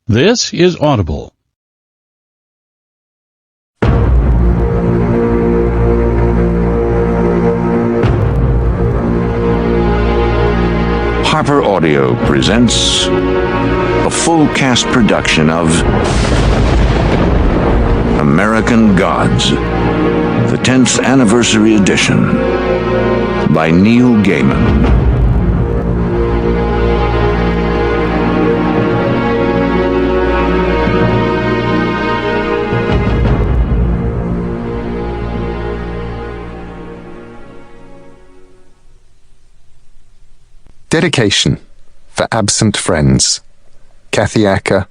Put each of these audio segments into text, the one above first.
This is Audible. Harper Audio presents a full cast production of American Gods, the 10th Anniversary Edition by Neil Gaiman. Dedication for absent friends, Kathy Acker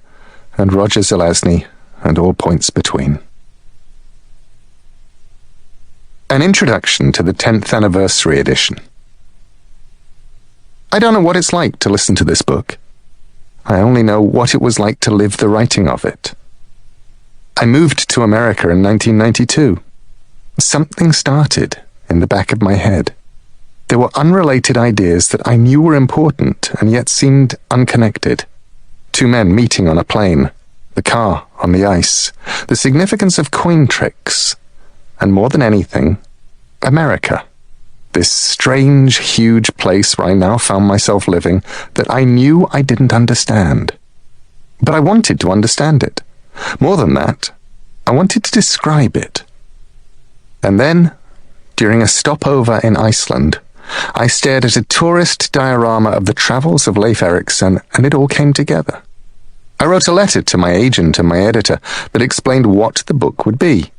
and Roger Zelazny, and all points between. An introduction to the 10th Anniversary Edition. I don't know what it's like to listen to this book. I only know what it was like to live the writing of it. I moved to America in 1992. Something started in the back of my head. There were unrelated ideas that I knew were important and yet seemed unconnected. Two men meeting on a plane, the car on the ice, the significance of coin tricks, and more than anything, America. This strange, huge place where I now found myself living that I knew I didn't understand. But I wanted to understand it. More than that, I wanted to describe it. And then, during a stopover in Iceland, I stared at a tourist diorama of the travels of Leif Erikson, and it all came together. I wrote a letter to my agent and my editor that explained what the book would be.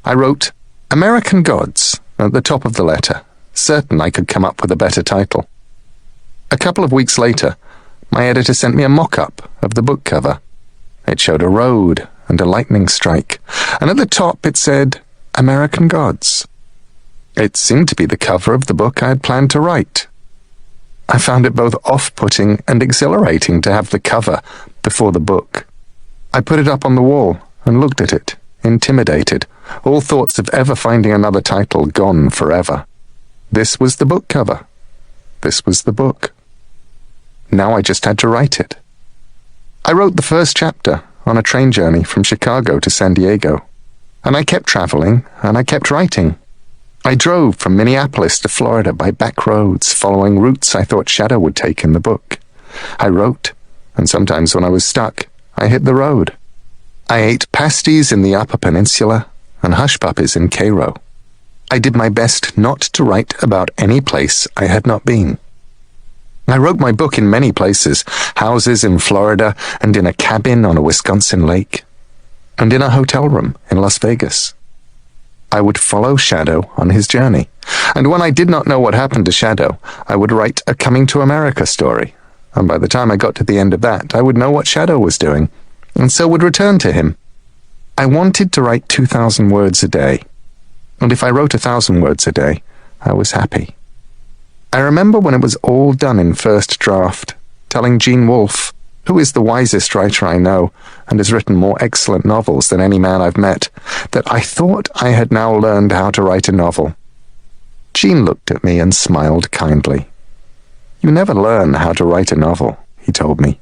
I wrote, American Gods, at the top of the letter, certain I could come up with a better title. A couple of weeks later, my editor sent me a mock-up of the book cover. It showed a road and a lightning strike, and at the top it said, American Gods. It seemed to be the cover of the book I had planned to write. I found it both off-putting and exhilarating to have the cover before the book. I put it up on the wall and looked at it, intimidated, all thoughts of ever finding another title gone forever. This was the book cover. This was the book. Now I just had to write it. I wrote the first chapter on a train journey from Chicago to San Diego, and I kept traveling and I kept writing. I drove from Minneapolis to Florida by back roads, following routes I thought Shadow would take in the book. I wrote, and sometimes when I was stuck, I hit the road. I ate pasties in the Upper Peninsula and hush puppies in Cairo. I did my best not to write about any place I had not been. I wrote my book in many places, houses in Florida and in a cabin on a Wisconsin lake, and in a hotel room in Las Vegas. I would follow Shadow on his journey, and when I did not know what happened to Shadow, I would write a Coming to America story, and by the time I got to the end of that, I would know what Shadow was doing, and so would return to him. I wanted to write 2,000 words a day, and if I wrote 1,000 words a day, I was happy. I remember when it was all done in first draft, telling Gene Wolfe, who is the wisest writer I know and has written more excellent novels than any man I've met, that I thought I had now learned how to write a novel. Gene looked at me and smiled kindly. You never learn how to write a novel, he told me.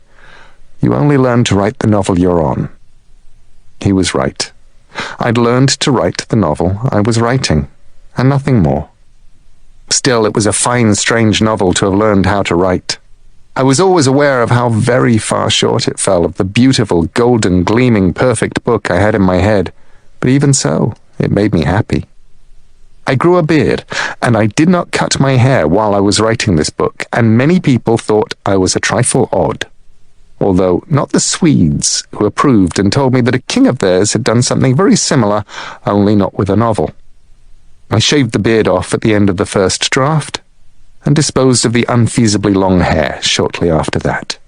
You only learn to write the novel you're on. He was right. I'd learned to write the novel I was writing, and nothing more. Still, it was a fine, strange novel to have learned how to write. I was always aware of how very far short it fell of the beautiful, golden, gleaming, perfect book I had in my head, but even so, it made me happy. I grew a beard, and I did not cut my hair while I was writing this book, and many people thought I was a trifle odd. Although not the Swedes, who approved and told me that a king of theirs had done something very similar, only not with a novel. I shaved the beard off at the end of the first draft, and disposed of the unfeasibly long hair shortly after that.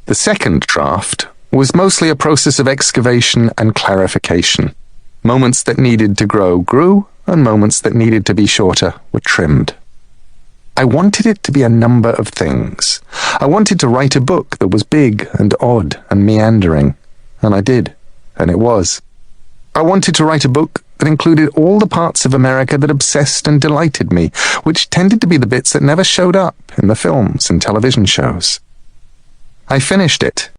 The second draft was mostly a process of excavation and clarification. Moments that needed to grow grew, and moments that needed to be shorter were trimmed. I wanted it to be a number of things. I wanted to write a book that was big and odd and meandering, and I did, and it was. I wanted to write a book that included all the parts of America that obsessed and delighted me, which tended to be the bits that never showed up in the films and television shows. I finished it